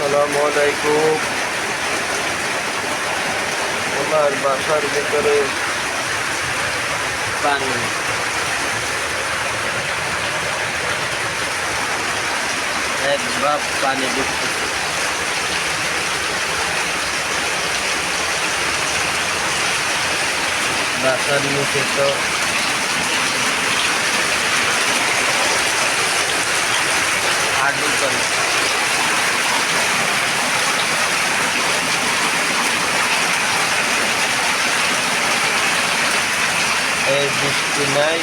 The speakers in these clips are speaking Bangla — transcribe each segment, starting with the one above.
আসসালামু আলাইকুম। আমার বাসার ভিতরে পানি, এক ভাব পানি ঢুকতেছে। বাসার নিচে তো হাঁটু পানি। এই বৃষ্টি নাই,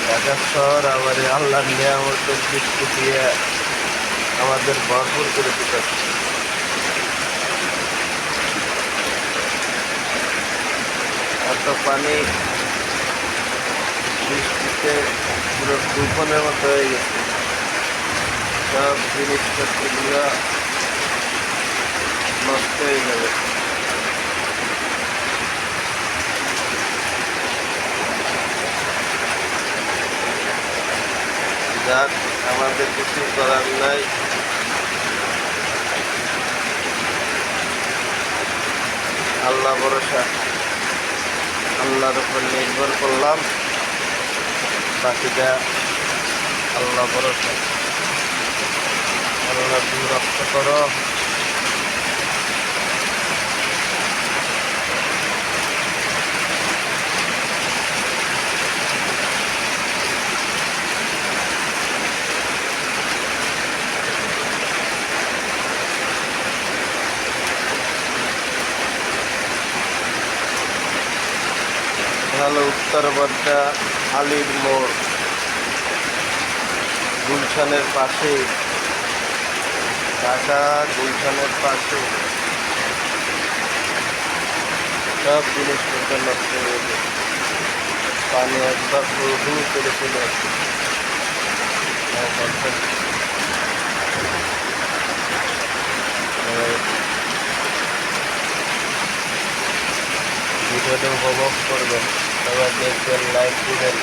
ঢাকা শহর আবার আল্লাহর নিয়ামতের বৃষ্টি দিয়ে আমাদের ভরপুর করে দিতে। এত পানি বৃষ্টিতে পুরো তুফানের মতো হয়ে গেছে। সব জিনিসপত্রগুলো নষ্ট হয়ে যাবে। যাক, আমাদের কিছু করার নাই। আল্লাহ ভরসা, আল্লাহর উপর নির্ভর করলাম, বাকিটা আল্লাহ ভরসা। আল্লাহ তুমি রক্ষা করো। হলো উত্তর বাড্ডা আলীর মোড়, গুলশানের পাশে, ঢাকা গুলশানের পাশে সব জিনিসপত্র নষ্ট হয়ে গেছে। পানি একবার প্রভু করে চলে আসে। ভিডিওটা উপভোগ করবেন, সবাই দেখবেন, লাইক দিবেন।